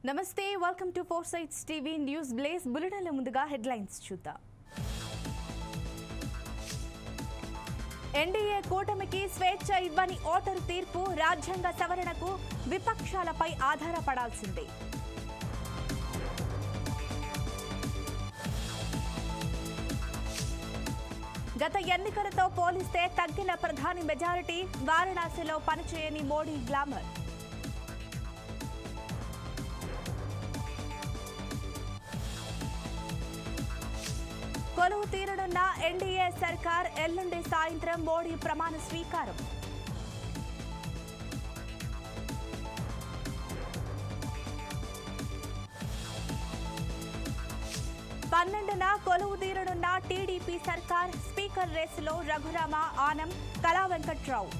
నమస్తే welcome to ఫోర్సైట్స్ TV news బ్లేస్ బులెటిన్ల ముందుగా headlines చూద్దాం. ఎన్డీఏ కూటమికి స్వేచ్ఛ ఇవ్వని ఓటరు తీర్పు రాజ్యాంగ సవరణకు విపక్షాలపై ఆధారపడాల్సిందే. గత ఎన్నికలతో పోలిస్తే తగ్గిన ప్రధాని మెజారిటీ, వారణాసిలో పనిచేయని మోడీ గ్లామర్. కొలువు తీరనున్న ఎన్డీఏ సర్కార్, ఎల్లుండి సాయంత్రం మోడీ ప్రమాణ స్వీకారం. పన్నెండున కొలువు తీరనున్న టీడీపీ సర్కార్, స్పీకర్ రేసులో రఘురామ, ఆనం, కళా వెంకట్రావు.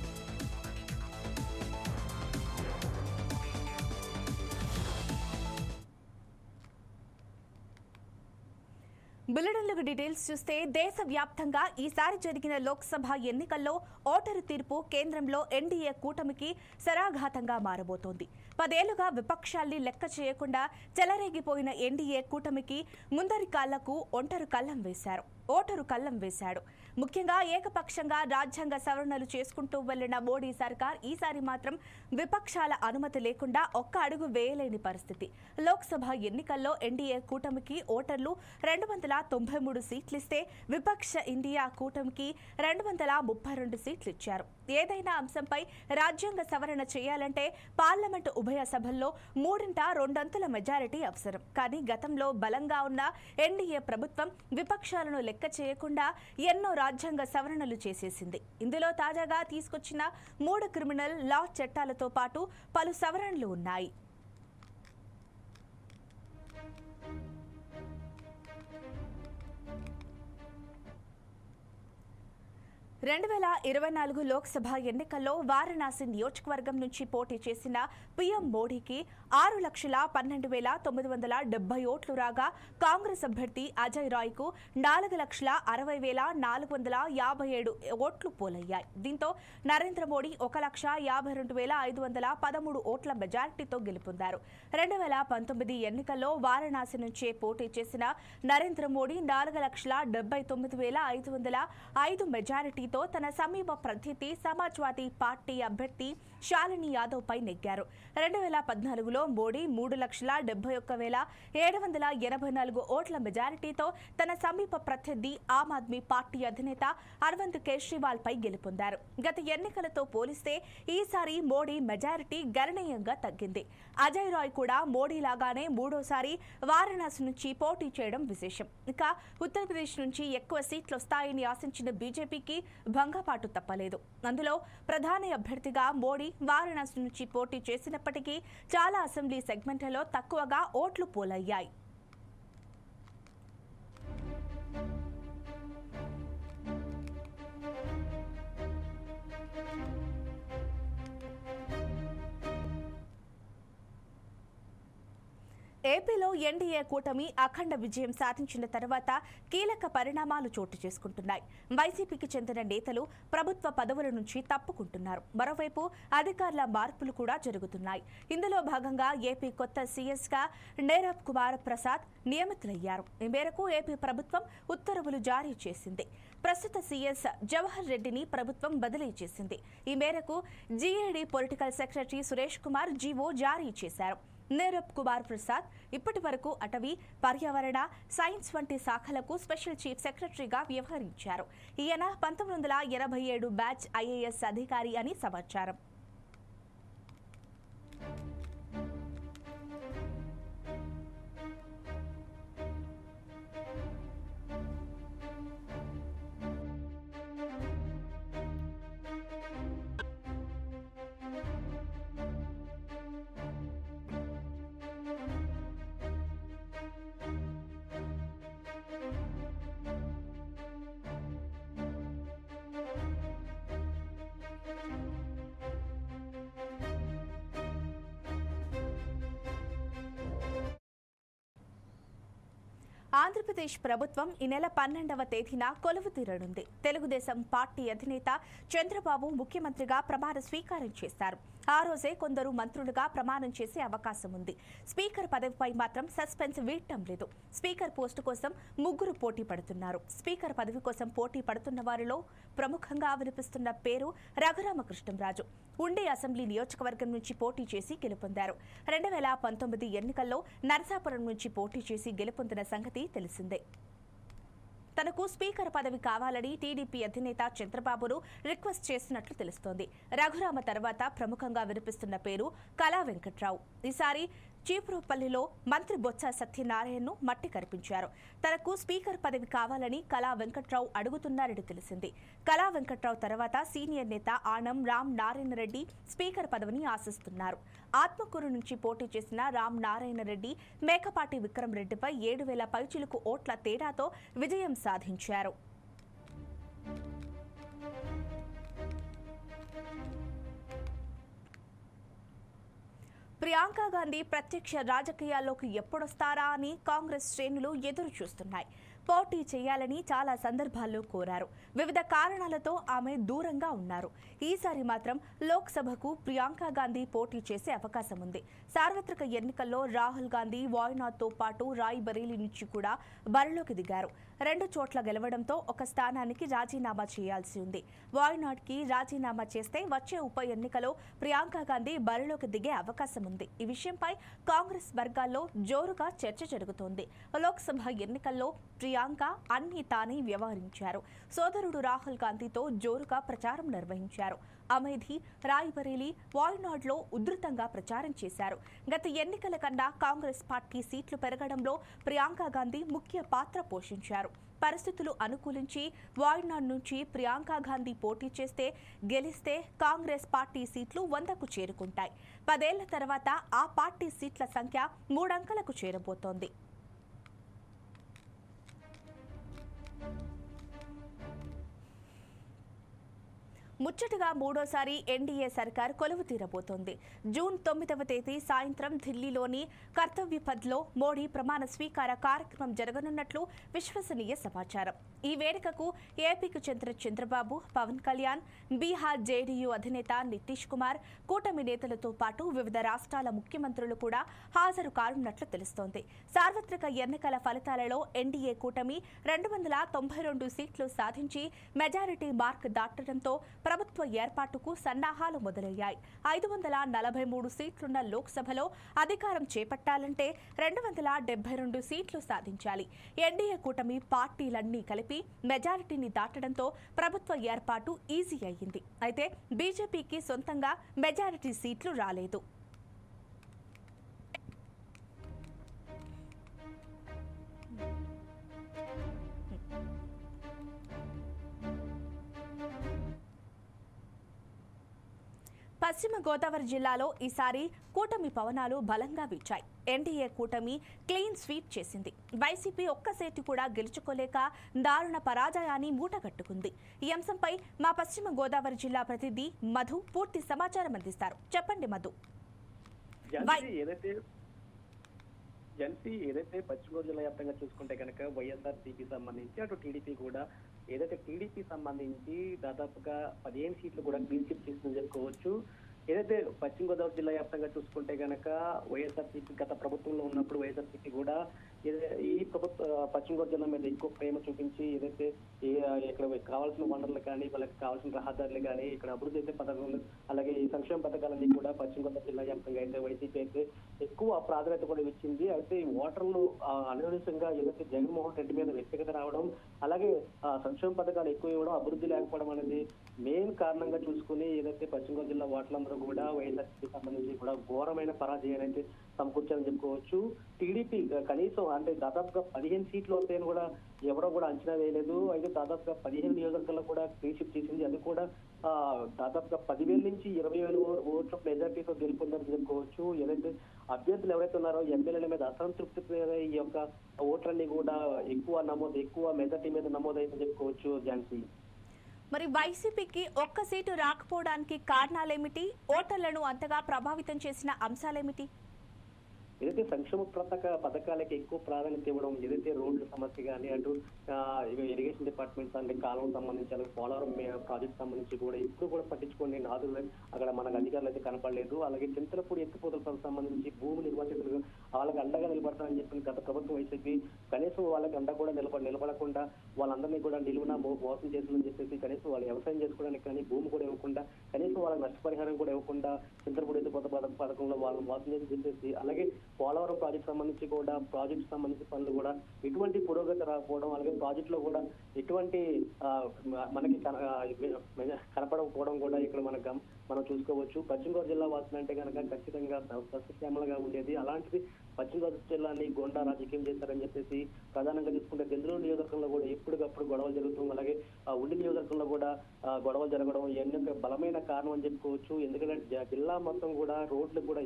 బులెటిన్లకు డీటెయిల్స్ చూస్తే దేశవ్యాప్తంగా ఈసారి జరిగిన లోక్సభ ఎన్నికల్లో ఓటరు తీర్పు కేంద్రంలో ఎన్డీఏ కూటమికి శరాఘాతంగా మారబోతోంది. 10 ఏళ్లుగా విపక్షాల్ని లెక్క చేయకుండా చెలరేగిపోయిన ఎన్డీఏ కూటమికి ముందరి కాళ్లకు ఓటరు కళ్లం వేశాడు. ముఖ్యంగా ఏకపక్షంగా రాజ్యాంగ సవరణలు చేసుకుంటూ వెళ్లిన మోడీ సర్కార్ ఈసారి మాత్రం విపక్షాల అనుమతి లేకుండా ఒక్క అడుగు వేయలేని పరిస్థితి. లోక్సభ ఎన్నికల్లో ఎన్డీఏ కూటమికి ఓటర్లు 293 సీట్లిస్తే విపక్ష ఇండియా కూటమికి 232 సీట్లు ఇచ్చారు. ఏదైనా అంశంపై రాజ్యాంగ సవరణ చేయాలంటే పార్లమెంటు ఉభయ సభల్లో 3/2 మెజారిటీ అవసరం. కానీ గతంలో బలంగా ఉన్న ఎన్డీఏ ప్రభుత్వం విపక్షాలను లెక్క చేయకుండా ఎన్నో రాజ్యాంగ సవరణలు చేసేసింది. ఇందులో తాజాగా తీసుకొచ్చిన 3 క్రిమినల్ లా చట్టాలతో పాటు పలు సవరణలు ఉన్నాయి. 2024 లోక్సభ ఎన్నికల్లో వారణాసి నియోజకవర్గం నుంచి పోటీ చేసిన పీఎం మోడీకి 6,12,970 ఓట్లు రాగా, కాంగ్రెస్ అభ్యర్థి అజయ్ రాయ్కు 4,60,457 ఓట్లు పోలయ్యాయి. దీంతో నరేంద్ర మోడీ 1,52,513 ఓట్ల మెజారిటీతో గెలుపొందారు. 2019 ఎన్నికల్లో వారణాసి నుంచే పోటీ చేసిన నరేంద్ర మోడీ 4,79,505 మెజారిటీ తన సమీప ప్రత్యర్థి సమాజ్వాదీ పార్టీ అభ్యర్థి శాలిని యాదవ్ పై నెగ్గారు. 2014లో మోడీ 3,71,784 ఓట్ల మెజారిటీతో తన సమీప ప్రత్యర్థి ఆమ్ ఆద్మీ పార్టీ అధినేత అరవింద్ కేజ్రీవాల్ పై గెలుపొందారు. గత ఎన్నికలతో పోలిస్తే ఈసారి మోడీ మెజారిటీ గణనీయంగా తగ్గింది. అజయ్ రాయ్ కూడా మోడీ లాగానే మూడోసారి వారణాసి నుంచి పోటీ చేయడం విశేషం. ఇక ఉత్తరప్రదేశ్ నుంచి ఎక్కువ సీట్లు వస్తాయని ఆశించిన బీజేపీకి భంగపాటు తప్పలేదు. అందులో ప్రధాని అభ్యర్థిగా మోడీ వారణాసి నుంచి పోటీ చేసినప్పటికీ చాలా అసెంబ్లీ సెగ్మెంట్లలో తక్కువగా ఓట్లు పోలయ్యాయి. ఏపీలో ఎన్డీఏ కూటమి అఖండ విజయం సాధించిన తర్వాత కీలక పరిణామాలు చోటు చేసుకుంటున్నాయి. వైసీపీకి చెందిన నేతలు ప్రభుత్వ పదవుల నుంచి తప్పుకుంటున్నారు. మరోవైపు అధికారుల మార్పులు కూడా జరుగుతున్నాయి. ఇందులో భాగంగా ఏపీ కొత్త సీఎస్గా నీరబ్ కుమార్ ప్రసాద్ నియమితులయ్యారు. ఈ మేరకు ఏపీ ప్రభుత్వం ఉత్తర్వులు జారీ చేసింది. ప్రస్తుత సీఎస్ జవహర్ రెడ్డిని ప్రభుత్వం బదిలీ చేసింది. ఈ మేరకు GAD political secretary Suresh Kumar GO జారీ చేశారు. నీరబ్ కుమార్ ప్రసాద్ ఇప్పటి వరకు అటవీ, పర్యావరణ, సైన్స్ వంటి శాఖలకు స్పెషల్ చీఫ్ సెక్రటరీగా వ్యవహరించారు. ఈయన 1987 బ్యాచ్ ఐఏఎస్ అధికారి అని సమాచారం. ఆంధ్రప్రదేశ్ ప్రభుత్వం ఈ నెల 12వ తేదీన కొలువు తీరనుంది. తెలుగుదేశం పార్టీ అధినేత చంద్రబాబు ముఖ్యమంత్రిగా ప్రమాణ స్వీకారం చేశారు. ఆ రోజే కొందరు మంత్రులుగా ప్రమాణం చేసే అవకాశం ఉంది. స్పీకర్ పదవిపై మాత్రం సస్పెన్స్ వీడటం లేదు. స్పీకర్ పోస్టు కోసం ముగ్గురు పోటీ పడుతున్నారు. స్పీకర్ పదవి కోసం పోటీ పడుతున్న వారిలో ప్రముఖంగా వినిపిస్తున్న పేరు రఘురామకృష్ణంరాజు. ఉండి అసెంబ్లీ నియోజకవర్గం నుంచి పోటీ చేసి గెలుపొందారు. 2019 ఎన్నికల్లో నరసాపురం నుంచి పోటీ చేసి గెలుపొందిన సంగతి తెలిసిందే. తనకు స్పీకర్ పదవి కావాలని టీడీపీ అధినేత చంద్రబాబును రిక్వెస్ట్ చేసినట్లు తెలుస్తోంది. రఘురామ తర్వాత ప్రముఖంగా వినిపిస్తున్న పేరు కళా వెంకట్రావు. ఈసారి చీపురుపల్లిలో మంత్రి బొత్స సత్యనారాయణను మట్టి కరిపించారు. తనకు స్పీకర్ పదవి కావాలని కళా వెంకట్రావు అడుగుతున్నారని తెలిసింది. కళా వెంకట్రావు తర్వాత సీనియర్ నేత ఆనం రామ్ నారాయణ రెడ్డి స్పీకర్ పదవిని ఆశిస్తున్నారు. ఆత్మకూరు నుంచి పోటీ చేసిన రామ్ నారాయణ రెడ్డి మేకపాటి విక్రమ్ రెడ్డిపై 7,000 పైచిలుకు ఓట్ల తేడాతో విజయం సాధించారు. ప్రియాంక గాంధీ ప్రత్యక్ష రాజకీయాల్లోకి ఎప్పుడొస్తారా అని కాంగ్రెస్ శ్రేణులు ఎదురు చూస్తున్నాయి. పోటీ చేయాలని చాలా సందర్భాల్లో కోరారు. వివిధ కారణాలతో ఆమె దూరంగా ఉన్నారు. ఈసారి మాత్రం లోక్సభకు ప్రియాంక గాంధీ పోటీ చేసే అవకాశం ఉంది. సార్వత్రిక ఎన్నికల్లో రాహుల్ గాంధీ వాయనాడ్తో పాటు రాయ్బరేలీ నుంచి కూడా బరిలోకి దిగారు. 2 చోట్ల గెలవడంతో ఒక స్థానానికి రాజీనామా చేయాల్సి ఉంది. వాయనాడ్కి రాజీనామా చేస్తే వచ్చే ఉప ఎన్నికలో ప్రియాంక గాంధీ బరిలోకి దిగే అవకాశం ఉంది. ఈ విషయంపై కాంగ్రెస్ వర్గాల్లో జోరుగా చర్చ జరుగుతోంది. లోక్సభ ఎన్నికల్లో ప్రియాంక అన్ని తానే వ్యవహరించారు. సోదరుడు రాహుల్ గాంధీతో జోరుగా ప్రచారం నిర్వహించారు. అమేధి, రాయ్బరేలీ, వాయనాడ్లో ఉధృతంగా ప్రచారం చేశారు. గత ఎన్నికల కన్నా కాంగ్రెస్ పార్టీ సీట్లు పెరగడంలో ప్రియాంక గాంధీ ముఖ్య పాత్ర పోషించారు. పరిస్థితులు అనుకూలించి వాయనాడ్ నుంచి ప్రియాంక గాంధీ పోటీ చేస్తే గెలిస్తే కాంగ్రెస్ పార్టీ సీట్లు 100కు చేరుకుంటాయి. 10 ఏళ్ల తర్వాత ఆ పార్టీ సీట్ల సంఖ్య 3 అంకెలకు చేరబోతోంది. ముచ్చటగా మూడోసారి ఎన్డీఏ సర్కార్ కొలువు తీరబోతోంది. జూన్ 9వ తేదీ సాయంత్రం ఢిల్లీలోని కర్తవ్యపథ్లో మోడీ ప్రమాణ స్వీకార కార్యక్రమం జరగనున్నట్లు విశ్వసనీయ సమాచారం. ఈ వేడుకకు ఏపీకి చెందిన చంద్రబాబు, పవన్ కళ్యాణ్, బీహార్ జేడీయూ అధినేత నితీష్ కుమార్, కూటమి నేతలతో పాటు వివిధ రాష్ట్రాల ముఖ్యమంత్రులు కూడా హాజరు కానున్నట్లు తెలుస్తోంది. సార్వత్రిక ఎన్నికల ఫలితాలలో ఎన్డీఏ కూటమి 292 సీట్లు సాధించి మెజారిటీ మార్క్ దాటడంతో ప్రభుత్వ ఏర్పాటుకు సన్నాహాలు మొదలయ్యాయి. 543 సీట్లున్న లోక్సభలో అధికారం చేపట్టాలంటే 272 సీట్లు సాధించాలి. ఎన్డీఏ కూటమి పార్టీలన్నీ కలిపి మెజారిటీని దాటడంతో ప్రభుత్వ ఏర్పాటు ఈజీ అయ్యింది. అయితే బీజేపీకి సొంతంగా మెజారిటీ సీట్లు రాలేదు. పశ్చిమ గోదావరి జిల్లాలో ఈసారి కూటమి పవనాలు బలంగా వీచాయి. ఎన్డీఏ కూటమి క్లీన్ స్వీప్ చేసింది. వైసీపీ ఒక్క సీటు కూడా గెలుచుకోలేక దారుణ పరాజయాన్ని మూటగట్టుకుంది. ఈ అంశంపై మా పశ్చిమ గోదావరి జిల్లా ప్రతినిధి మధు పూర్తి సమాచారం అందిస్తారు. చెప్పండి మధు. ఏదైతే పశ్చిమ గోదావరి జిల్లా వ్యాప్తంగా చూసుకుంటే కనుక వైఎస్ఆర్సీపీ సంబంధించి అటు టీడీపీ కూడా టీడీపీ సంబంధించి దాదాపుగా 15 సీట్లు కూడా క్లీన్ స్వీప్ చేసిందని చెప్పుకోవచ్చు. ఏదైతే పశ్చిమ గోదావరి జిల్లా వ్యాప్తంగా చూసుకుంటే కనుక వైఎస్ఆర్సీపీ గత ప్రభుత్వంలో ఉన్నప్పుడు వైఎస్ఆర్సీపీ కూడా ఈ ప్రభుత్వ పశ్చిమ గోదావరి జిల్లా మీద ఎక్కువ ప్రేమ చూపించి ఇక్కడ కావాల్సిన వనరులు కానీ వాళ్ళకి కావాల్సిన రహదారులు కానీ ఇక్కడ అభివృద్ధి అయితే పథకాలు అలాగే ఈ సంక్షేమ పథకాలన్నీ కూడా పశ్చిమ గోదావరి జిల్లా వ్యాప్తంగా అయితే వైసీపీ అయితే ఎక్కువ ప్రాధాన్యత కూడా ఇచ్చింది. అయితే ఓటర్లు అనునిసంగా ఏదైతే జగన్మోహన్ రెడ్డి మీద వ్యక్తిగత రావడం అలాగే సంక్షేమ పథకాలు ఎక్కువ ఇవ్వడం అభివృద్ధి లేకపోవడం అనేది మెయిన్ కారణంగా చూసుకుని ఏదైతే పశ్చిమ గోదావరి జిల్లా ఓటర్లందరూ కూడా వైఎస్ఆర్సీపీ సంబంధించి కూడా ఘోరమైన పరాజయాన్ని అయితే సమకూర్చాలని చెప్పుకోవచ్చు. టీడీపీ కనీసం అంటే దాదాపుగా 15 సీట్లు వస్తాయని కూడా ఎవరో కూడా అంచనా వేయలేదు. అయితే దాదాపుగా 15 నియోజకవర్గాల్లో కూడా క్లీన్ స్వీప్ చేసింది. అది కూడా దాదాపుగా 10,000 నుంచి 20,000 ఓట్ల మెజార్టీతో గెలుపొందని చెప్పుకోవచ్చు. ఏదైతే అభ్యర్థులు ఎవరైతే ఉన్నారో ఎమ్మెల్యేల మీద అసంతృప్తి ఈ యొక్క ఓట్లన్నీ కూడా ఎక్కువ మెజార్టీ మీద నమోదైందని చెప్పుకోవచ్చు. ఝాన్సీ, మరి వైసీపీకి ఒక్క సీటు రాకపోవడానికి కారణాలేమిటి? ఓటర్లను అంతగా ప్రభావితం చేసిన అంశాలేమిటి? ఏదైతే సంక్షేమ పథకాలకి ఎక్కువ ప్రాధాన్యత ఇవ్వడం, ఏదైతే రోడ్ల సమస్య కానీ అటు ఇరిగేషన్ డిపార్ట్మెంట్స్ అంటే కాలం సంబంధించి అలాగే పోలవరం ప్రాజెక్ట్ సంబంధించి కూడా ఇప్పుడు కూడా పట్టించుకోండి నాదులు అక్కడ మనకు అధికారులు అయితే కనపడలేదు. అలాగే చింతలపూడి ఎత్తిపోతలకు సంబంధించి భూమి నిర్వాసితులు వాళ్ళకి అండగా నిలబడతారని చెప్పిన గత ప్రభుత్వం వైసీపీ కనీసం వాళ్ళకి అండ కూడా నిలబడకుండా వాళ్ళందరినీ కూడా నిలువున మోసం చేసిందని చెప్పేసి కనీసం వాళ్ళు వ్యవసాయం చేసుకోవడానికి కానీ భూమి కూడా ఇవ్వకుండా కనీసం వాళ్ళకి నష్టపరిహారం కూడా ఇవ్వకుండా చింతలపూడి ఎత్తిపోత పథకంలో వాళ్ళని మోసం చేసి చెప్పేసి అలాగే పోలవరం ప్రాజెక్ట్ సంబంధించి కూడా ప్రాజెక్ట్ సంబంధించి పనులు కూడా ఎటువంటి పురోగతి రాకపోవడం అలాగే ప్రాజెక్ట్ లో కూడా ఎటువంటి మనకి కనపడకపోవడం కూడా ఇక్కడ మనం చూసుకోవచ్చు. పశ్చిమ గోదావరి జిల్లా వాసులు అంటే కనుక ఖచ్చితంగా సస్యశ్యామలుగా ఉండేది. అలాంటిది పశ్చిమ గోదావరి జిల్లాని గోండా రాజకీయం చేశారని చెప్పేసి ప్రధానంగా తీసుకుంటే దెందులూరు నియోజకవర్గంలో కూడా ఎప్పటికప్పుడు గొడవలు జరుగుతుంది. అలాగే ఉండి నియోజకవర్గంలో కూడా గొడవలు జరగడం ఇవన్నీ బలమైన కారణం అని చెప్పుకోవచ్చు. ఎందుకంటే జిల్లా మొత్తం కూడా రోడ్లు కూడా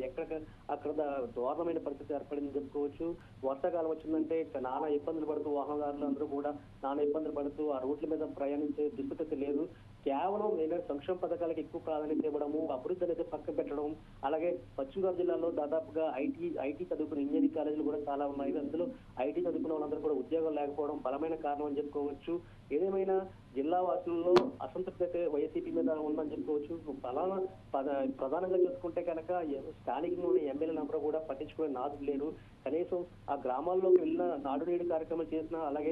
అక్కడ దారుణమైన పరిస్థితి ఏర్పడిందని చెప్పుకోవచ్చు. వర్షాకాలం వచ్చిందంటే నానా ఇబ్బందులు పడుతూ వాహనదారులు అందరూ కూడా నానా ఇబ్బందులు పడుతూ ఆ రోడ్ల మీద ప్రయాణించే దుస్థితి లేదు. కేవలం ఏంటంటే సంక్షేమ పథకాలకు ఎక్కువ ప్రాధాన్యత ఇవ్వడము, అభివృద్ధి అనేది పక్కన పెట్టడం. అలాగే పశ్చిమ గోదావరి జిల్లాలో దాదాపుగా ఐటీ చదువుకున్న ఇంజనీరింగ్ కాలేజీలు కూడా చాలా ఉన్నాయి. అందులో ఐటీ చదువుకున్న వాళ్ళందరూ కూడా ఉద్యోగాలు లేకపోవడం బలమైన కారణం అని చెప్పుకోవచ్చు. ఏదేమైనా జిల్లా వాసుల్లో అసంతృప్తి అయితే వైసీపీ మీద ఉందని చెప్పుకోవచ్చు. ప్రధానంగా చూసుకుంటే కనుక స్థానికంలోని ఎమ్మెల్యేలు అందరూ కూడా పట్టించుకునే నాదులు లేరు. కనీసం ఆ గ్రామాల్లోకి వెళ్ళిన నాడు నేడు కార్యక్రమం చేసినా అలాగే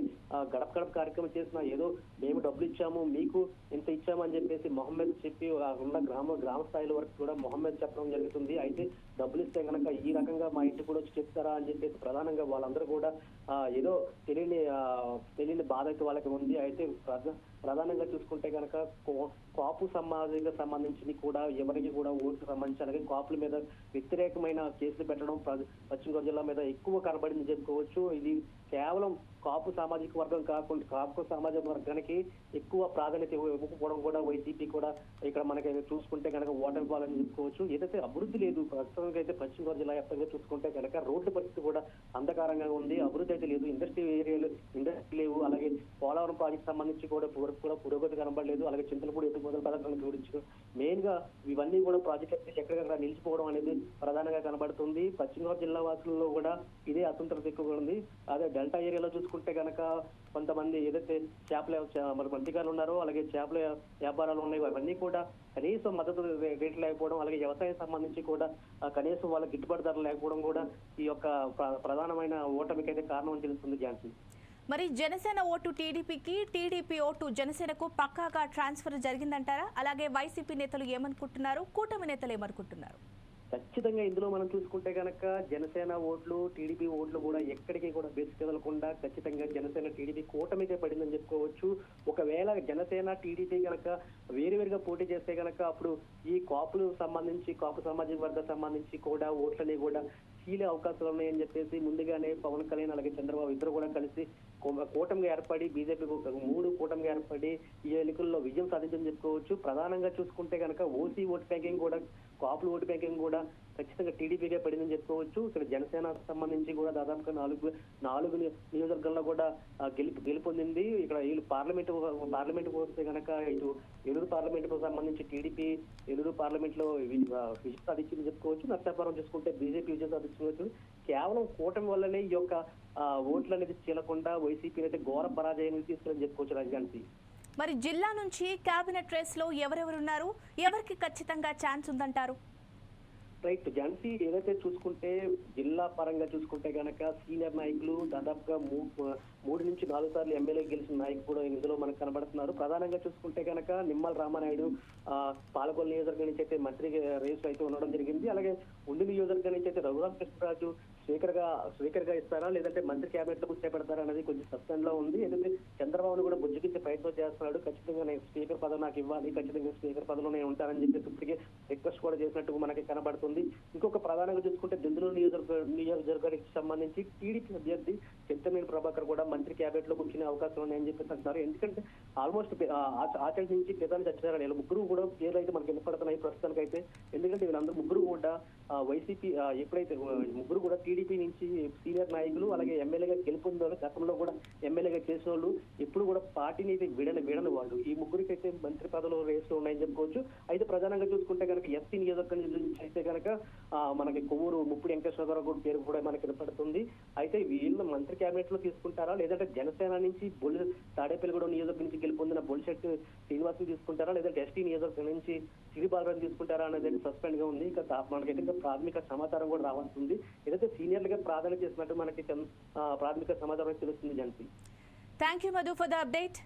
గడప గడప కార్యక్రమం చేసినా ఏదో మేము డబ్బులు ఇచ్చాము మీకు ఇంత ఇచ్చామని చెప్పేసి మొహమ్మద్ చెప్పి ఉన్న గ్రామ స్థాయిల వరకు కూడా మొహమ్మద్ చెప్పడం జరుగుతుంది. అయితే డబ్బులు ఇస్తే కనుక ఈ రకంగా మా ఇంటికి కూడా వచ్చి చెప్తారా అని చెప్పేసి ప్రధానంగా వాళ్ళందరూ కూడా ఏదో తెలియని బాధ అయితే వాళ్ళకి ఉంది. అయితే ప్రధానంగా చూసుకుంటే కనుక కాపు సమాజానికి సంబంధించి కూడా ఎవరికి కూడా ఓట్లు సంబంధించి అలాగే కాపుల మీద వ్యతిరేకమైన కేసులు పెట్టడం పశ్చిమ గోదావరి జిల్లా మీద ఎక్కువ కనబడింది చెప్పుకోవచ్చు. ఇది కేవలం కాపు సామాజిక వర్గం కాకుండా కాపు సామాజిక వర్గానికి ఎక్కువ ప్రాధాన్యత ఇవ్వకపోవడం కూడా వైసీపీ కూడా ఇక్కడ మనకి చూసుకుంటే కనుక ఓటర్ పాలని చెప్పుకోవచ్చు. ఏదైతే అభివృద్ధి లేదు ప్రస్తుతానికి అయితే పశ్చిమ గోదావరి జిల్లా వ్యాప్తంగా చూసుకుంటే కనుక రోడ్ల పరిస్థితి కూడా అంధకారంగా ఉంది. అభివృద్ధి అయితే లేదు. ఇండస్ట్రీ లేవు. అలాగే పోలవరం ప్రాజెక్ట్ సంబంధించి కూడా పురోగతి కనబడలేదు. అలాగే చింతలపూడి ఎత్తిపోతల పథకాలను గురించి మెయిన్ గా ఇవన్నీ కూడా ప్రాజెక్ట్ ఎక్కడికక్కడ నిలిచిపోవడం అనేది ప్రధానంగా కనబడుతుంది. పశ్చిమ గోదావరి జిల్లా వాసుల్లో కూడా ఇదే అసంతృప్తి ఎక్కువగా ఉంది. అదే డెల్టా ఏరియాలో చూసుకుంటే కనుక కొంతమంది ఏదైతే మన అధికారులు ఉన్నారో అలాగే చేపల వ్యాపారాలు ఉన్నాయో అవన్నీ కూడా కనీసం మద్దతు రేట్లు లేకపోవడం అలాగే వ్యవసాయం సంబంధించి కూడా కనీసం వాళ్ళ గిట్టుబాటు ధరలు లేకపోవడం కూడా ఈ యొక్క ప్రధానమైన ఓటమికి అయితే కారణం అని తెలుస్తుంది ఝాన్సీ. మరి జనసేన ఓటు టీడీపీకి, టీడీపీ ఓటు జనసేనకు పక్కాగా ట్రాన్స్ఫర్ జరిగిందంటారా? అలాగే వైసీపీ నేతలు ఏమనుకుంటున్నారు, కూటమి నేతలు ఏమనుకుంటున్నారు? ఖచ్చితంగా ఇందులో మనం చూసుకుంటే కనుక జనసేన ఓట్లు టీడీపీ ఓట్లు కూడా ఎక్కడికి కూడా బేసి కదలకుండా ఖచ్చితంగా జనసేన టీడీపీ కూటమికే పడిందని చెప్పుకోవచ్చు. ఒకవేళ జనసేన టీడీపీ కనుక వేరువేరుగా పోటీ చేస్తే కనుక అప్పుడు ఈ కాపు సామాజిక వర్గం సంబంధించి కూడా ఓట్లని కూడా చీలే అవకాశాలు ఉన్నాయని చెప్పేసి ముందుగానే పవన్ కళ్యాణ్ అలాగే చంద్రబాబు ఇద్దరు కూడా కలిసి కూటమిగా ఏర్పడి బీజేపీ 3 కూటమిగా ఏర్పడి ఈ ఎన్నికల్లో విజయం సాధించని చెప్పుకోవచ్చు. ప్రధానంగా చూసుకుంటే కనుక ఓసీ ఓటు బ్యాంకింగ్ కూడా కాపుల ఓటు బ్యాంకింగ్ కూడా ఖచ్చితంగా టీడీపీగా పడిందని చెప్పుకోవచ్చు. ఇక్కడ జనసేన సంబంధించి కూడా దాదాపుగా 4 నియోజకవర్గాల్లో కూడా గెలుపొందింది. ఇక్కడ వీళ్ళు పార్లమెంట్ వస్తే కనుక ఇటు ఏలూరు పార్లమెంట్ కు సంబంధించి టీడీపీ ఏలూరు పార్లమెంట్ లో విజయం సాధించిందని చెప్పుకోవచ్చు. నర్సాపురం చూసుకుంటే బీజేపీ విజయం సాధించుకోవచ్చు. కేవలం కూటమి వల్లనే ఈ యొక్క ఓట్లు అనేది చీలకుండా వైసీపీ అయితే ఘోర పరాజయాన్ని తీసుకుని చెప్పుకోవచ్చు రాజధాని. మరి జిల్లా నుంచి కేబినెట్ రేస్ లో ఎవరెవరున్నారు, ఎవరికి ఖచ్చితంగా ఛాన్స్ ఉందంటారు? రైట్ ఝాన్సీ, ఏదైతే చూసుకుంటే జిల్లా పరంగా చూసుకుంటే కనుక సీనియర్ నాయకులు దాదాపుగా 3 నుంచి 4 సార్లు ఎమ్మెల్యే గెలిచిన నాయకులు కూడా ఇందులో మనకు కనబడుతున్నారు. ప్రధానంగా చూసుకుంటే కనుక నిమ్మల రామానాయుడు పాలకొల్లు నియోజకవర్గం నుంచి అయితే మంత్రి రేసు అయితే ఉండడం జరిగింది. అలాగే ఉండి నియోజకవర్గం నుంచి అయితే రఘురామకృష్ణరాజు స్పీకర్ గా ఇస్తారా లేదంటే మంత్రి క్యాబినెట్ లో చేపడతారా అనేది కొంచెం సస్పెండ్ లో ఉంది. ఏదైతే చంద్రబాబును కూడా బుజ్జగించే ప్రయత్నం చేస్తున్నాడు. ఖచ్చితంగా నేను స్పీకర్ పదవి నాకు ఇవ్వాలి, ఖచ్చితంగా స్పీకర్ పదవిలో నేను ఉంటానని చెప్పేసి ఇప్పటికే రిక్వెస్ట్ కూడా చేసినట్టు మనకి కనబడుతుంది. ఇంకొక ప్రధానంగా చూసుకుంటే దెందులూరు నియోజకవర్గానికి సంబంధించి టీడీపీ అభ్యర్థి చింతమనేని ప్రభాకర్ కూడా మంత్రి క్యాబినెట్ లో కూర్చునే అవకాశం ఉన్నాయని చెప్పేసి అంటున్నారు. ఎందుకంటే ఆల్మోస్ట్ ఆచరణ నుంచి పేదలు చచ్చారని వీళ్ళ ముగ్గురు కూడా పేర్లు అయితే మనకు వినపడుతున్నాయి ప్రస్తుతానికి అయితే. ఎందుకంటే వీళ్ళందరూ ముగ్గురు కూడా వైసీపీ ఎప్పుడైతే ముగ్గురు కూడా టీడీపీ నుంచి సీనియర్ నాయకులు, అలాగే ఎమ్మెల్యేగా గెలుపొందారు, గతంలో కూడా ఎమ్మెల్యేగా చేసిన వాళ్ళు, ఎప్పుడు కూడా పార్టీని అయితే విడని వాళ్ళు. ఈ ముగ్గురికి అయితే మంత్రి పదవులు రేసులు ఉన్నాయని చెప్పుకోవచ్చు. అయితే ప్రధానంగా చూసుకుంటే కనుక ఎస్సీ నియోజకవర్గం నుంచి అయితే కనుక మనకి కొవ్వూరు ముప్పిడి వెంకటేశ్వరరావు కూడా పేరు కూడా మనకి వినపడుతుంది. అయితే వీళ్ళు మంత్రి క్యాబినెట్ లో తీసుకుంటారా, లేదంటే జనసేన నుంచి తాడేపల్లిగూడెం నియోజకవర్గం నుంచి గెలుపొందిన బొలిశెట్టి శ్రీనివాసులు తీసుకుంటారా, లేదంటే ఎస్టీ నియోజకవర్గం నుంచి సిరి బాలరాజు తీసుకుంటారా అనేది సస్పెండ్ గా ఉంది. ఇక మనకైతే ఇంకా ప్రాథమిక సమాచారం కూడా రావాల్సి ఉంది. ఏదైతే సీనియర్లుగా ప్రాధాన్యత చేసినట్టు మనకి ప్రాథమిక సమాచారం తెలుస్తుంది. Jhansi, thank you Madhu for the update.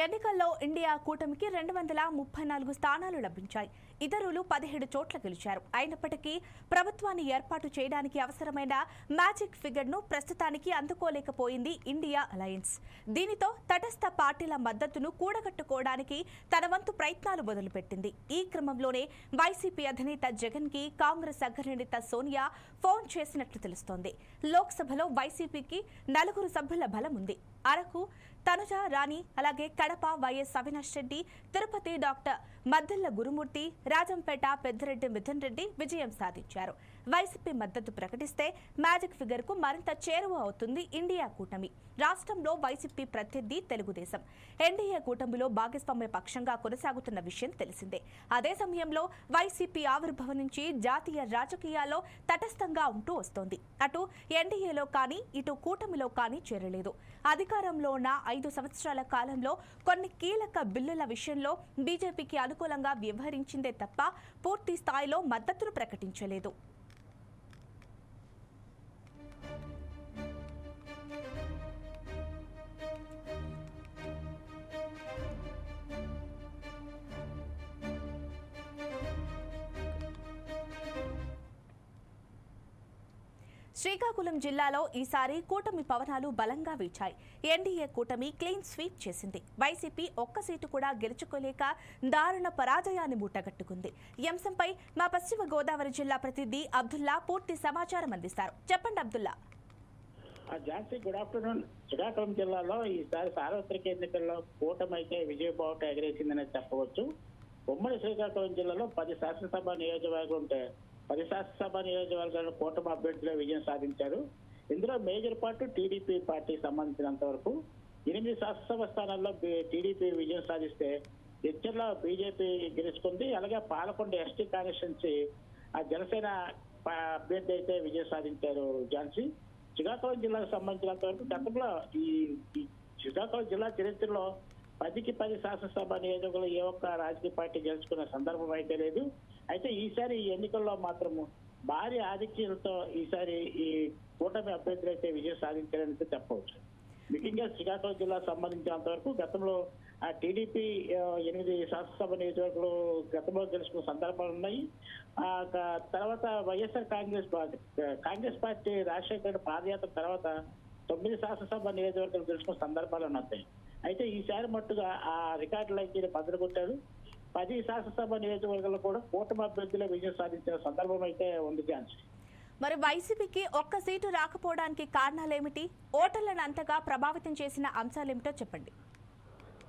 ఎన్నికల్లో ఇండియా కూటమికి 234 స్థానాలు లభించాయి. ఇతరులు 17 చోట్ల గెలిచారు. అయినప్పటికీ ప్రభుత్వాన్ని ఏర్పాటు చేయడానికి అవసరమైన మ్యాజిక్ ఫిగర్ను ప్రస్తుతానికి అందుకోలేకపోయింది ఇండియా అలయన్స్. దీనితో తటస్థ పార్టీల మద్దతును కూడగట్టుకోవడానికి తన వంతు ప్రయత్నాలు మొదలుపెట్టింది. ఈ క్రమంలోనే వైసీపీ అధినేత జగన్ కి కాంగ్రెస్ అగ్రనేత సోనియా ఫోన్ చేసినట్లు తెలుస్తోంది. లోక్సభలో వైసీపీకి 4 సభ్యుల బలం ఉంది. అరకు తనుజ రాణి, అలాగే కడప వైఎస్ అవినాష్ రెడ్డి, తిరుపతి డాక్టర్ మద్దెల్ల గురుమూర్తి, రాజంపేట పెద్దిరెడ్డి మిథున్ రెడ్డి విజయం సాధించారు. వైసీపీ మద్దతు ప్రకటిస్తే మ్యాజిక్ ఫిగర్ కు మరింత చేరువ అవుతుంది ఇండియా కూటమి. రాష్ట్రంలో వైసీపీ ప్రత్యర్థి తెలుగుదేశం. ఎన్డీఏ కూటమిలో భాగస్వామ్య పక్షంగా కొనసాగుతున్న విషయం తెలిసిందే. అదే సమయంలో వైసీపీ ఆవిర్భావం నుంచి జాతీయ రాజకీయాల్లో తటస్థంగా ఉంటూ వస్తోంది. అటు ఎన్డీఏలో కానీ ఇటు కూటమిలో కానీ చేరలేదు. అధికారంలో ఉన్న 5 సంవత్సరాల కాలంలో కొన్ని కీలక బిల్లుల విషయంలో బీజేపీకి అనుకూలంగా వ్యవహరించిందే తప్ప పూర్తి స్థాయిలో మద్దతును ప్రకటించలేదు. శ్రీకాకుళం జిల్లాలో ఈసారి కూటమి పవనాలు బలంగా వీచాయి. ఎన్డీఏ కూటమి క్లీన్ స్వీప్ చేసింది. వైసీపీ ఒక్క సీటు కూడా గెలుచుకోలేక దారుణ పరాజయాన్ని మూటగట్టుకుంది. ఈ అంశంపై మా పశ్చిమ గోదావరి జిల్లా ప్రతినిధి అబ్దుల్లా పూర్తి సమాచారం అందిస్తారు. చెప్పండి అబ్దుల్లా. Jhansi, good afternoon. శ్రీకాకుళం జిల్లాలో ఈసారి సార్వత్రిక ఎన్నికల్లో కూటమి అయితే విజయబావుట ఎగరేసిందని చెప్పవచ్చు. ఉమ్మడి శ్రీకాకుళం జిల్లాలో 10 శాసనసభ నియోజకవర్గాలు ఉంటే 10 శాసనసభ నియోజకవర్గాల్లో కూటమి అభ్యర్థులు విజయం సాధించారు. ఇందులో మేజర్ పార్టీ టీడీపీ పార్టీకి సంబంధించినంత వరకు 8 శాసనసభ స్థానాల్లో టీడీపీ విజయం సాధిస్తే ఇచ్చర్లో బీజేపీ గెలుచుకుంది. అలాగే పాలకొండ ఎస్టీ కాన్స్టిట్యున్సీ జనసేన అభ్యర్థి అయితే విజయం సాధించారు. ఝాన్సీ, శ్రీకాకుళం జిల్లాకు సంబంధించినంత వరకు గతంలో ఈ శ్రీకాకుళం జిల్లా చరిత్రలో 10కి 10 శాసనసభ నియోజకవర్గాలు ఏ ఒక్క రాజకీయ పార్టీ గెలుచుకున్న సందర్భం అయితే లేదు. అయితే ఈసారి ఈ ఎన్నికల్లో మాత్రము భారీ ఆధిక్యతతో ఈసారి ఈ కూటమి అభ్యర్థులు అయితే విజయం సాధించారని చెప్పవచ్చు. ముఖ్యంగా శ్రీకాకుళం జిల్లాకు సంబంధించినంత వరకు గతంలో టీడీపీ 8 శాసనసభ నియోజకవర్గాలు గతంలో గెలుచుకున్న సందర్భాలు ఉన్నాయి. తర్వాత వైఎస్ఆర్ కాంగ్రెస్ పార్టీ రాజశేఖర పాదయాత్ర తర్వాత 9 శాసనసభ నియోజకవర్గాలు గెలుచుకున్న సందర్భాలు ఉన్నాయి. అయితే ఈసారి మట్టుగా ఆ రికార్డులు అయితే బదులు కొట్టారు. 10 శాసనసభ నియోజకవర్గాల్లో కూడా కూటమి అభ్యర్థులు విజయం సాధించిన సందర్భం అయితే ఉంది. ఝాన్సీ, మరి వైసీపీకి ఒక్క సీటు రాకపోవడానికి కారణాలేమిటి? ఓటర్లను అంతగా ప్రభావితం చేసిన అంశాలేమిటో చెప్పండి.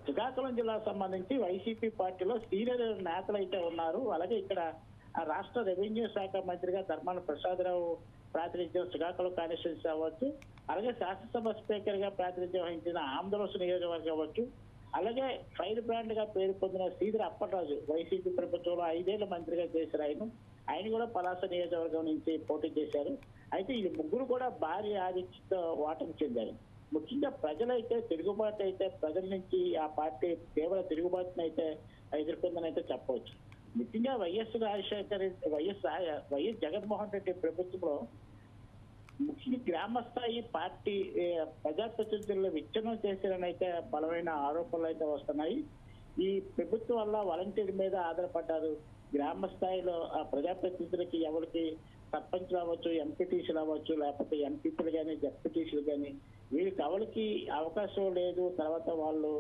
శ్రీకాకుళం జిల్లాకు సంబంధించి వైసీపీ పార్టీలో సీనియర్ నేతలు అయితే ఉన్నారు. అలాగే ఇక్కడ రాష్ట్ర రెవెన్యూ శాఖ మంత్రిగా ధర్మాన ప్రసాదరావు ప్రాతినిధ్యం శ్రీకాకుళం కాన్స్టిట్యున్సీ అవ్వచ్చు, అలాగే శాసనసభ స్పీకర్ గా ప్రాతినిధ్యం వహించిన ఆంధ్రప్రదేశ్ నియోజకవర్గం అవ్వచ్చు, అలాగే ఫైర్ బ్రాండ్ గా పేరు పొందిన శ్రీధర్ అప్పలరాజు వైసీపీ ప్రభుత్వంలో 5 ఏళ్ల మంత్రిగా చేశారు. ఆయన కూడా పలాస నియోజకవర్గం నుంచి పోటీ చేశారు. అయితే ఈ ముగ్గురు కూడా భారీ ఆధిక్యతతో ఓటమి చెందారు. ముఖ్యంగా ప్రజలైతే తిరుగుబాటు అయితే ప్రజల నుంచి ఆ పార్టీ తీవ్ర తిరుగుబాటును అయితే ఎదుర్కొందని అయితే చెప్పవచ్చు. ముఖ్యంగా వైఎస్ జగన్మోహన్ రెడ్డి ప్రభుత్వంలో ముఖ్యంగా గ్రామ స్థాయి పార్టీ ప్రజాప్రతినిధుల్లో విచ్ఛిన్నం చేశారని అయితే బలమైన ఆరోపణలు అయితే వస్తున్నాయి. ఈ ప్రభుత్వం వల్ల వాలంటీర్ మీద ఆధారపడ్డారు. గ్రామ స్థాయిలో ఆ ప్రజాప్రతినిధులకి ఎవరికి సర్పంచ్లు అవ్వచ్చు, ఎంపీటీసీలు అవ్వచ్చు, లేకపోతే ఎంపీపీలు కానీ జడ్పీటీసీలు కానీ వీళ్ళకి ఎవరికి అవకాశం లేదు. తర్వాత వాళ్ళు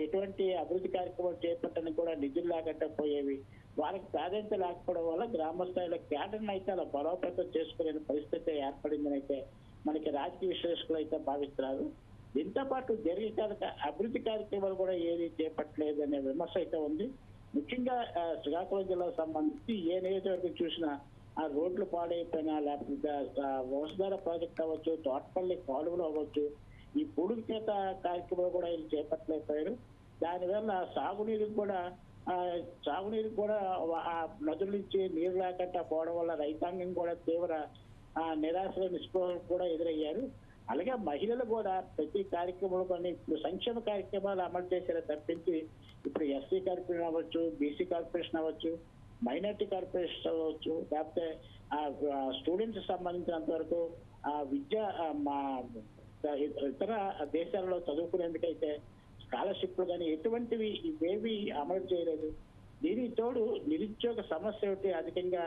ఎటువంటి అభివృద్ధి కార్యక్రమాలు చేపట్టడానికి కూడా నిధులు లేకుండా పోయేవి. వారికి ప్రాధాన్యత లేకపోవడం వల్ల గ్రామ స్థాయిలో కేటర్ని అయితే అలా బలోపేతం చేసుకునే పరిస్థితి ఏర్పడిందని అయితే మనకి రాజకీయ విశ్లేషకులు అయితే భావిస్తున్నారు. దీంతో పాటు దీర్ఘకాలిక అభివృద్ధి కార్యక్రమాలు కూడా ఏది చేపట్టలేదు అనే విమర్శ అయితే ఉంది. ముఖ్యంగా శ్రీకాకుళం జిల్లాకు సంబంధించి ఏ నియోజకవర్గం చూసినా ఆ రోడ్లు పాడైపోయినా, లేకపోతే వంశధార ప్రాజెక్ట్ అవ్వచ్చు, తోటపల్లి కాలువలు అవ్వచ్చు, ఈ పొడుగు చేత కార్యక్రమాలు కూడా వీళ్ళు చేపట్టలేకపోయారు. దానివల్ల సాగునీరుకి కూడా ఆ నదుల నుంచి నీరు లేకుండా పోవడం వల్ల రైతాంగం కూడా తీవ్ర నిరాశలు నిస్పృహలు కూడా ఎదురయ్యారు. అలాగే మహిళలు కూడా ప్రతి కార్యక్రమంలో కొన్ని ఇప్పుడు సంక్షేమ కార్యక్రమాలు అమలు చేసేలా తప్పించి ఇప్పుడు ఎస్సీ కార్పొరేషన్ అవ్వచ్చు, బీసీ కార్పొరేషన్ అవ్వచ్చు, మైనార్టీ కార్పొరేషన్ అవ్వచ్చు, లేకపోతే స్టూడెంట్స్ సంబంధించినంత వరకు విద్య ఇతర దేశాలలో చదువుకునేందుకైతే స్కాలర్షిప్లు కానీ ఎటువంటివి ఇవేవి అమలు చేయలేదు. దీనికి తోడు నిరుద్యోగ సమస్య ఒకటి అధికంగా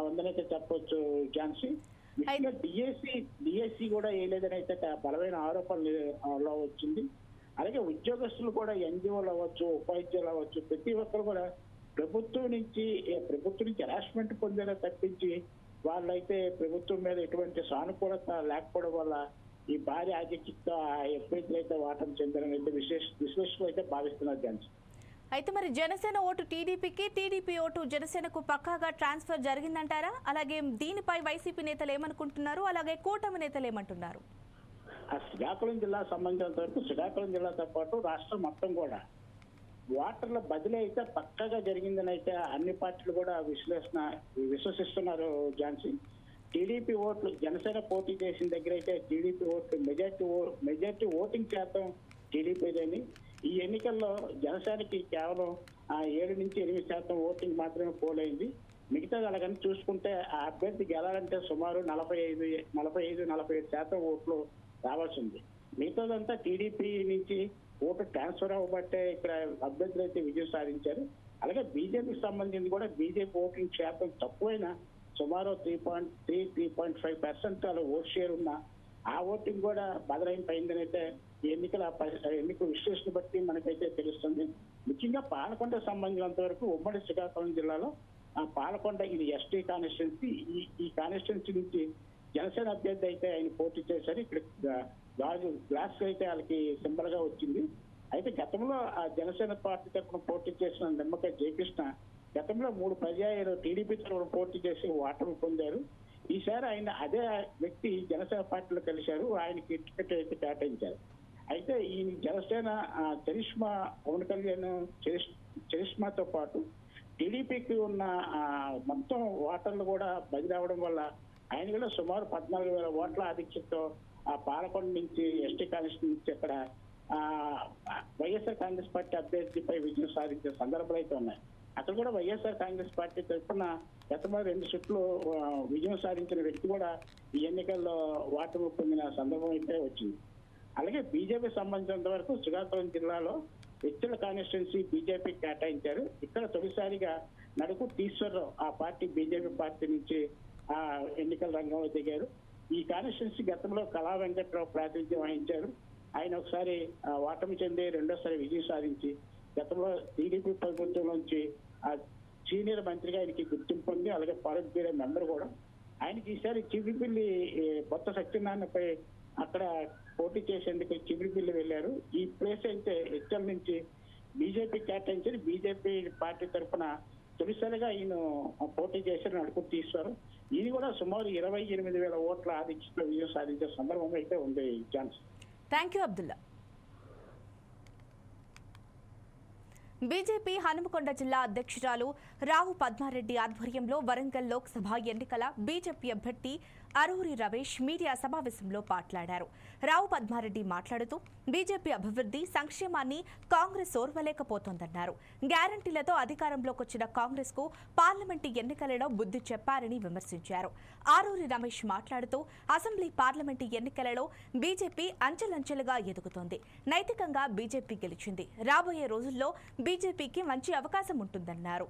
ఉందనైతే చెప్పవచ్చు ఝాన్సీ. డిఎస్సి కూడా వేయలేదని అయితే బలమైన ఆరోపణలో వచ్చింది. అలాగే ఉద్యోగస్తులు కూడా ఎన్జిఓలు అవ్వచ్చు, ఉపాధ్యాయులు అవ్వచ్చు, ప్రతి ఒక్కరు కూడా ప్రభుత్వం నుంచి హెరాస్మెంట్ పొందేలా తప్పించి వాళ్ళైతే ప్రభుత్వం మీద ఎటువంటి సానుకూలత లేకపోవడం వల్ల ఈ భారీ ఆధిక్యతతో ఎప్పుడైతే వాటం చెందారని అయితే విశ్లేషకులు అయితే భావిస్తున్నారు ఝాన్సీ. అయితే మరి జనసేన ఓటు టీడీపీకి, టీడీపీ ఓటు జనసేనకు పక్కాగా ట్రాన్స్ఫర్ జరిగిందంటారా? అలాగే దీనిపై వైసీపీ నేతలు ఏమనుకుంటున్నారు, అలాగే కూటమి నేతలు ఏమంటున్నారు? శ్రీకాకుళం జిల్లా సంబంధించినంత వరకు శ్రీకాకుళం జిల్లాతో పాటు రాష్ట్రం మొత్తం కూడా ఓటర్ల బదిలీ అయితే పక్కాగా జరిగిందని అయితే అన్ని పార్టీలు కూడా విశ్వసిస్తున్నారు ఝాన్సీ. టీడీపీ ఓట్లు జనసేన పోటీ చేసిన దగ్గర అయితే టీడీపీ ఓట్లు మెజార్టీ ఓటింగ్ శాతం టీడీపీదని. ఈ ఎన్నికల్లో జనసేనకి కేవలం 7 నుంచి 8% ఓటింగ్ మాత్రమే పోలైంది. మిగతాది అలాగని చూసుకుంటే ఆ అభ్యర్థి గెలాలంటే సుమారు 45-47% ఓట్లు రావాల్సి ఉంది. మిగతాదంతా టీడీపీ నుంచి ఓటు ట్రాన్స్ఫర్ అవ్వబట్టే ఇక్కడ అభ్యర్థులు అయితే విజయం సాధించారు. అలాగే బీజేపీకి సంబంధించి కూడా బీజేపీ ఓటింగ్ శాతం తక్కువైనా సుమారు 3.5% అలా ఓట్ షేర్ ఉన్న ఆ ఓటింగ్ కూడా బదలాయింపైందని అయితే ఎన్నికల విశ్లేషణ బట్టి మనకైతే తెలుస్తుంది. ముఖ్యంగా పాలకొండ సంబంధించినంత వరకు ఉమ్మడి శ్రీకాకుళం జిల్లాలో పాలకొండ ఇది ఎస్టీ కాన్స్టిట్యున్సీ. ఈ కాన్స్టిట్యున్సీ నుంచి జనసేన అభ్యర్థి అయితే ఆయన పోటీ చేశారు. ఇక్కడ గ్లాస్ అయితే వాళ్ళకి సింబల్ గా వచ్చింది. అయితే గతంలో ఆ జనసేన పార్టీ తరఫున పోటీ చేసిన నిమ్మకాయ జయకృష్ణ గతంలో 3 పర్యాయాలు టీడీపీ తరఫున పోటీ చేసి ఓటమి పొందారు. ఈసారి ఆయన అదే వ్యక్తి జనసేన పార్టీలో కలిశారు. ఆయనకి టికెట్ అయితే కేటాయించారు. అయితే ఈ జనసేన పవన్ కళ్యాణ్ చరిష్మాతో పాటు టీడీపీకి ఉన్న మొత్తం ఓటర్లు కూడా బదిలీ అవడం వల్ల ఆయన కూడా సుమారు 14,000 ఓట్ల ఆధిక్యంతో ఆ పాలకొండ నుంచి ఎస్టీ కాన్స్టిట్యూన్సీ నుంచి అక్కడ వైఎస్ఆర్ కాంగ్రెస్ పార్టీ అభ్యర్థిపై విజయం సాధించే సందర్భాలు అయితే ఉన్నాయి. అక్కడ కూడా వైఎస్ఆర్ కాంగ్రెస్ పార్టీ తరఫున గతంలో 2 సుట్లు విజయం సాధించిన వ్యక్తి కూడా ఈ ఎన్నికల్లో ఓటమి పొందిన సందర్భం అయితే వచ్చింది. అలాగే బీజేపీ సంబంధించినంత వరకు శ్రీకాకుళం జిల్లాలో వ్యక్తుల కాన్స్టిట్యున్సీ బీజేపీ కేటాయించారు. ఇక్కడ తొలిసారిగా నడుకు ఈశ్వరరావు ఆ పార్టీ బీజేపీ పార్టీ నుంచి ఆ ఎన్నికల రంగంలో దిగారు. ఈ కాన్స్టిట్యున్సీ గతంలో కళా వెంకట్రావు ప్రాతినిధ్యం వహించారు. ఆయన ఒకసారి ఓటమి చెంది రెండోసారి విజయం సాధించి గతంలో టీడీపీ ప్రభుత్వం నుంచి ఆ సీనియర్ మంత్రిగా ఆయనకి గుర్తింపు ఉంది. అలాగే పాలిట్ బ్యూరో మెంబర్ కూడా. ఆయనకి ఈసారి చివరిపిల్లి కొత్త సత్యనారాయణపై అక్కడ పోటీ చేసేందుకు చివరిపిల్లి వెళ్లారు. ఈ ప్లేస్ అయితే హెచ్ఎల్ నుంచి బీజేపీ కేటాయించారు. బీజేపీ పార్టీ తరఫున తొలిసారిగా ఈయన పోటీ చేశారు నడుకు ఈశ్వరు. ఈయన కూడా సుమారు 28,000 ఓట్ల ఆధిక్యంలో విజయం సాధించే సందర్భం అయితే ఉంది chance. Thank you Abdullah. BJP Hanumakonda జిల్లా అధ్యక్షురాలు రావు పద్మారెడ్డి ఆధ్వర్యంలో వరంగల్ లోక్సభ ఎన్నికల బీజేపీ అభ్యర్థి అరూరి రమేష్ మీడియా సమావేశంలో మాట్లాడారు. రావు పద్మారెడ్డి మాట్లాడుతూ బీజేపీ అభివృద్ధి సంక్షేమాన్ని కాంగ్రెస్ ఓర్వలేకపోతోందన్నారు. గ్యారంటీలతో అధికారంలోకి వచ్చిన కాంగ్రెస్ కు పార్లమెంటు ఎన్నికలలో బుద్ధి చెప్పారని విమర్శించారు. అరూరి రమేష్ మాట్లాడుతూ అసెంబ్లీ పార్లమెంటు ఎన్నికలలో బీజేపీ అంచెలంచెలుగా ఎదుగుతోంది. నైతికంగా బీజేపీ గెలిచింది. రాబోయే రోజుల్లో బీజేపీకి మంచి అవకాశం ఉంటుందన్నారు.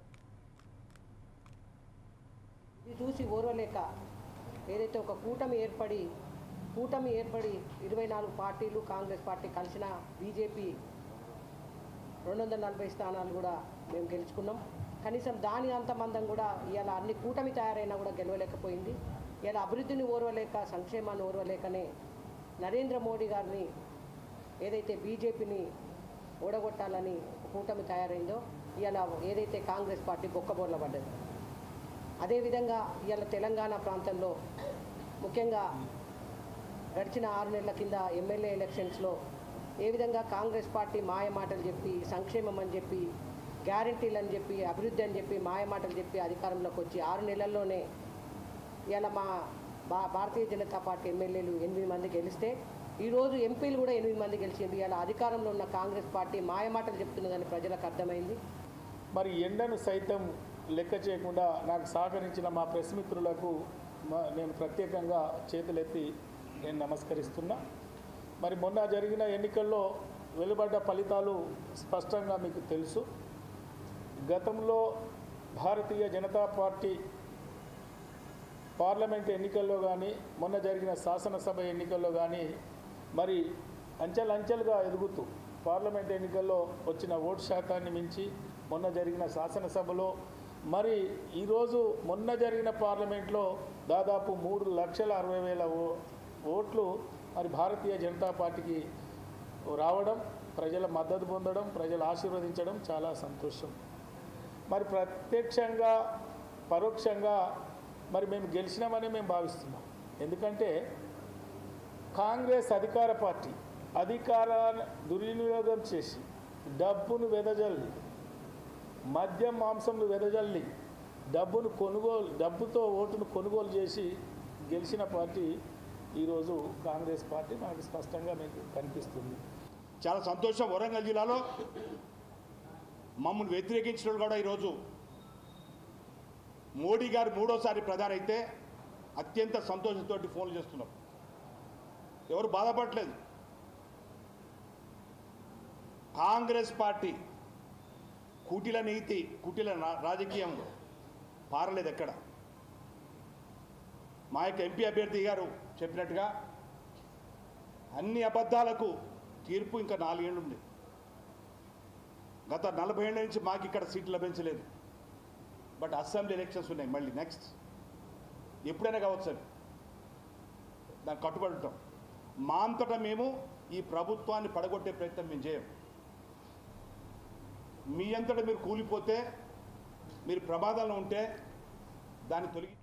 ఇది చూసి ఓర్వలేక ఏదైతే ఒక కూటమి ఏర్పడి 24 పార్టీలు కాంగ్రెస్ పార్టీ కలిసిన బీజేపీ 240 స్థానాలు కూడా మేము గెలుచుకున్నాం. కనీసం దాని అంతమందం కూడా ఇలా అన్ని కూటమి తయారైనా కూడా గెలవలేకపోయింది. ఇలా అభివృద్ధిని ఓర్వలేక, సంక్షేమాన్ని ఓర్వలేకనే నరేంద్ర మోడీ గారిని ఏదైతే బీజేపీని ఓడగొట్టాలని కూటమి తయారైందో ఇలా ఏదైతే కాంగ్రెస్ పార్టీ బొక్కబోర్ల పడ్డది. అదేవిధంగా ఇలా తెలంగాణ ప్రాంతంలో ముఖ్యంగా గడిచిన 6 నెలల కింద ఎమ్మెల్యే ఎలక్షన్స్లో ఏ విధంగా కాంగ్రెస్ పార్టీ మాయమాటలు చెప్పి, సంక్షేమం అని చెప్పి, గ్యారంటీలు అని చెప్పి, అభివృద్ధి అని చెప్పి మాయమాటలు చెప్పి అధికారంలోకి వచ్చి 6 నెలల్లోనే ఇలా మా భారతీయ జనతా పార్టీ ఎమ్మెల్యేలు 8 మంది గెలిస్తే ఈరోజు ఎంపీలు కూడా 8 మంది గెలిచింది. ఇలా అధికారంలో ఉన్న కాంగ్రెస్ పార్టీ మాయమాటలు చెప్తున్నదని ప్రజలకు అర్థమైంది. మరి ఎండను సైతం లెక్క చేయకుండా నాకు సహకరించిన మా ప్రెస్ మిత్రులకు నేను ప్రత్యేకంగా చేతులెత్తి నేను నమస్కరిస్తున్నా. మరి మొన్న జరిగిన ఎన్నికల్లో వెలువడ్డ ఫలితాలు స్పష్టంగా మీకు తెలుసు. గతంలో భారతీయ జనతా పార్టీ పార్లమెంట్ ఎన్నికల్లో కానీ, మొన్న జరిగిన శాసనసభ ఎన్నికల్లో కానీ మరి అంచెలంచెలుగా ఎదుగుతూ పార్లమెంట్ ఎన్నికల్లో వచ్చిన ఓటు శాతాన్ని మించి మొన్న జరిగిన శాసనసభలో, మరి ఈరోజు మొన్న జరిగిన పార్లమెంట్లో దాదాపు 3,60,000 ఓట్లు మరి భారతీయ జనతా పార్టీకి రావడం, ప్రజల మద్దతు పొందడం, ప్రజలు ఆశీర్వదించడం చాలా సంతోషం. మరి ప్రత్యక్షంగా పరోక్షంగా మరి మేము గెలిచినామని మేము భావిస్తున్నాం. ఎందుకంటే కాంగ్రెస్ అధికార పార్టీ అధికారాన్ని దుర్వినియోగం చేసి, డబ్బును వెదజల్లి, మద్యం మాంసంను వెదజల్లి, డబ్బుతో ఓటును కొనుగోలు చేసి గెలిచిన పార్టీ ఈరోజు కాంగ్రెస్ పార్టీ మనకు స్పష్టంగా మీకు కనిపిస్తుంది. చాలా సంతోషం. వరంగల్ జిల్లాలో మమ్మల్ని వ్యతిరేకించిన కూడా ఈరోజు మోడీ గారు 3వసారి ప్రధాని అయితే అత్యంత సంతోషంతో ఫోన్లు చేస్తున్నాం. ఎవరు బాధపడలేదు. కాంగ్రెస్ పార్టీ కుటిల నీతి, కుటిల రాజకీయం పారలేదు ఎక్కడ. మా యొక్క ఎంపీ అభ్యర్థి గారు చెప్పినట్టుగా అన్ని అబద్ధాలకు తీర్పు ఇంకా 4 ఏళ్ళు ఉంది. గత 40 ఏళ్ళ నుంచి మాకు ఇక్కడ సీట్లు లభించలేదు. బట్ అసెంబ్లీ ఎలక్షన్స్ ఉన్నాయి మళ్ళీ నెక్స్ట్, ఎప్పుడైనా కావచ్చు అని దానికి కట్టుబడి ఉంటాం. మా అంతటా మేము ఈ ప్రభుత్వాన్ని పడగొట్టే ప్రయత్నం మేము చేయం. మీ అంతటా మీరు కూలిపోతే, మీరు ప్రమాదంలో ఉంటే దాన్ని తొలగి.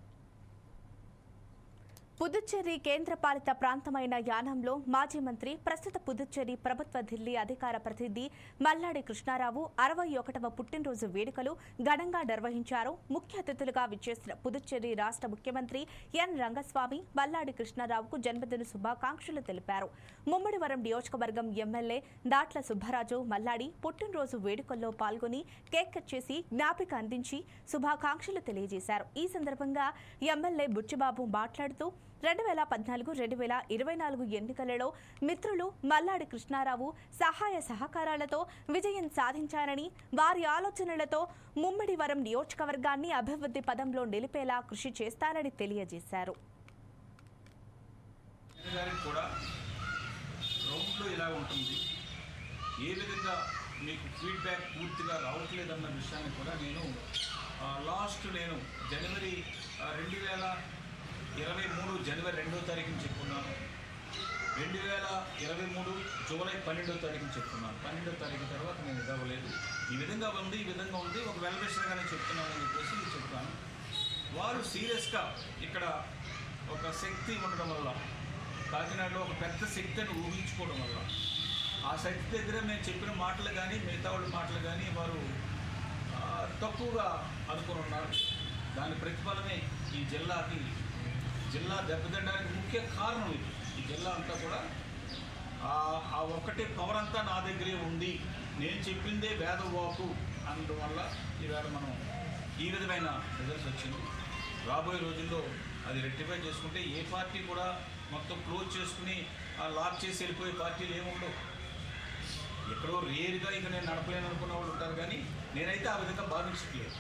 పుదుచ్చేరి కేంద్రపాలిత ప్రాంతమైన యానంలో మాజీ మంత్రి, ప్రస్తుత పుదుచ్చేరి ప్రభుత్వ ఢిల్లీ అధికార ప్రతినిధి మల్లాడి కృష్ణారావు 61వ పుట్టినరోజు వేడుకలు ఘనంగా నిర్వహించారు. ముఖ్య అతిథులుగా విచ్చేసిన పుదుచ్చేరి రాష్ట్ర ముఖ్యమంత్రి ఎన్ రంగస్వామి మల్లాడి కృష్ణారావుకు జన్మదిన శుభాకాంక్షలు తెలిపారు. ముమ్మడివరం నియోజకవర్గం ఎమ్మెల్యే దాట్ల సుబ్బరాజు మల్లాడి పుట్టినరోజు వేడుకల్లో పాల్గొని కేక్ కట్ చేసి జ్ఞాపిక అందించి శుభాకాంక్షలు తెలియజేశారు. ఈ సందర్భంగా ఎమ్మెల్యే బుచ్చిబాబు మాట్లాడుతూ 2014-2024 ఎన్నికలలో మిత్రులు మల్లాడి కృష్ణారావు సహాయ సహకారాలతో విజయం సాధించారని, వారి ఆలోచనలతో ముమ్మడివరం నియోజకవర్గాన్ని అభివృద్ధి పదంలో నిలిపేలా కృషి చేస్తారని తెలియజేశారు. ఏ విధంగా మీకు ఫీడ్బ్యాక్ పూర్తిగా రావట్లేదన్న విషయాన్ని కూడా నేను జనవరి 2023 జనవరి 2వ తారీఖున చెప్పుకున్నాను. 2023 జూలై 12వ తారీఖున చెప్పుకున్నాను. 12వ తారీఖు తర్వాత నేను ఇవ్వలేదు. ఈ విధంగా ఉంది, ఒక వెల్విషర్గానే చెప్తున్నానని చెప్పేసి చెప్తాను. వారు సీరియస్గా ఇక్కడ ఒక శక్తి ఉండడం వల్ల, కాకినాడలో ఒక పెద్ద శక్తిని ఊహించుకోవడం వల్ల, ఆ శక్తి దగ్గర మేము చెప్పిన మాటలు కానీ, మిగతా వాళ్ళ మాటలు కానీ వారు తక్కువగా అనుకుని ఉన్నారు. దాని ప్రతిఫలమే ఈ జిల్లా దెబ్బతినడానికి ముఖ్య కారణం ఇది. ఈ జిల్లా అంతా కూడా ఆ ఒక్కటే పవర్ అంతా నా దగ్గరే ఉంది, నేను చెప్పిందే వేదవాకు అనడం వల్ల ఈవేళ మనం ఈ విధమైన రిజల్ట్స్ వచ్చింది. రాబోయే రోజుల్లో అది రెక్టిఫై చేసుకుంటే ఏ పార్టీ కూడా మొత్తం క్లోజ్ చేసుకుని లాక్ చేసి వెళ్ళిపోయే పార్టీలు ఏముండవు. ఎక్కడో రేరుగా ఇక నేను నడపలేను అనుకున్న వాళ్ళు ఉంటారు, కానీ నేనైతే ఆ విధంగా భావించట్లేదు.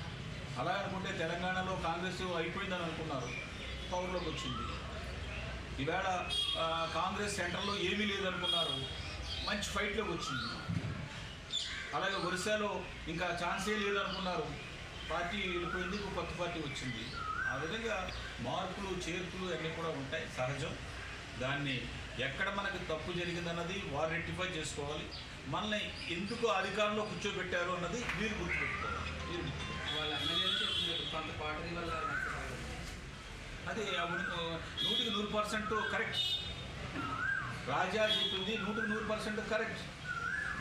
అలా అనుకుంటే తెలంగాణలో కాంగ్రెస్ అయిపోయిందని అనుకున్నారు, పవర్లోకి వచ్చింది. ఈవేళ కాంగ్రెస్ సెంటర్లో ఏమీ లేదనుకున్నారు, మంచి ఫైట్లోకి వచ్చింది. అలాగే ఒరిస్సాలో ఇంకా ఛాన్సే లేదనుకున్నారు, పార్టీ వెళ్ళిపోయింది, ఒక కొత్త పార్టీ వచ్చింది. ఆ విధంగా మార్పులు చేర్పులు అన్నీ కూడా ఉంటాయి, సహజం. దాన్ని ఎక్కడ మనకి తప్పు జరిగిందన్నది వారు రెక్టిఫై చేసుకోవాలి. మనల్ని ఎందుకు అధికారంలో కూర్చోబెట్టారు అన్నది వీరు గుర్తుపెట్టుకోవాలి. అదే 100% కరెక్ట్. రాజా చెప్పింది 100% కరెక్ట్.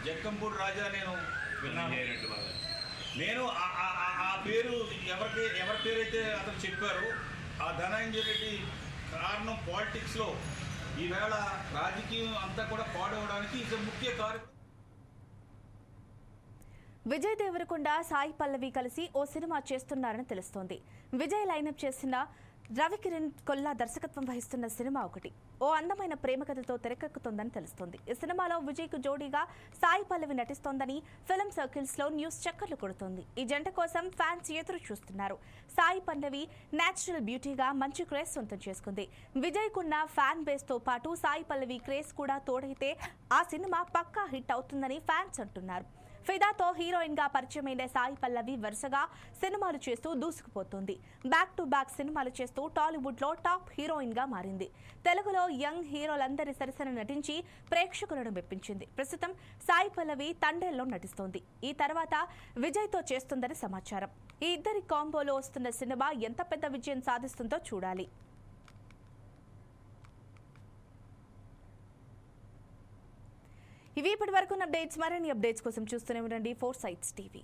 జక్కంపూడి రాజా నేను విన్నాను. నేను ఆ పేరు ఎవరి పేరైతే అతను చెప్పారో ఆ ధనంజయ రెడ్డి కారణం పాలిటిక్స్లో ఈవేళ రాజకీయం అంతా కూడా పాడవడానికి ఇది ముఖ్య కారణం. విజయ్ దేవరకొండ, సాయి పల్లవి కలిసి ఓ సినిమా చేస్తున్నారని తెలుస్తోంది. విజయ్ లైనప్ చేసిన రవికిరణ్ కొల్లా దర్శకత్వం వహిస్తున్న సినిమా ఒకటి ఓ అందమైన ప్రేమ కథతో తెరకెక్కుతోందని తెలుస్తోంది. ఈ సినిమాలో విజయ్కు జోడీగా సాయి పల్లవి నటిస్తోందని ఫిల్మ్ సర్కిల్స్ లో న్యూస్ చక్కర్లు కొడుతోంది. ఈ జంట కోసం ఫ్యాన్స్ ఎదురు చూస్తున్నారు. సాయి పల్లవి నేచురల్ బ్యూటీగా మంచి క్రేజ్ సొంతం చేసుకుంది. విజయ్ కున్న ఫ్యాన్ బేస్ తో పాటు సాయి పల్లవి క్రేజ్ కూడా తోడైతే ఆ సినిమా పక్కా హిట్ అవుతుందని ఫ్యాన్స్ అంటున్నారు. ఫిదాతో హీరోయిన్ గా పరిచయమైన సాయి పల్లవి వరుసగా సినిమాలు చేస్తూ దూసుకుపోతుంది. బ్యాక్ టు బ్యాక్ సినిమాలు చేస్తూ టాలీవుడ్ లో టాప్ హీరోయిన్ గా మారింది. తెలుగులో యంగ్ హీరోలందరి సరసన నటించి ప్రేక్షకులను మెప్పించింది. ప్రస్తుతం సాయి పల్లవి తండ్రిలో నటిస్తోంది. ఈ తర్వాత విజయ్ తో చేస్తుందని సమాచారం. ఈ ఇద్దరి కాంబోలో వస్తున్న సినిమా ఎంత పెద్ద విజయం సాధిస్తుందో చూడాలి. ఇవి ఇప్పటి వరకు అప్డేట్స్. మరిన్ని అప్డేట్స్ కోసం చూస్తూనే ఉండండి 4 Sides TV.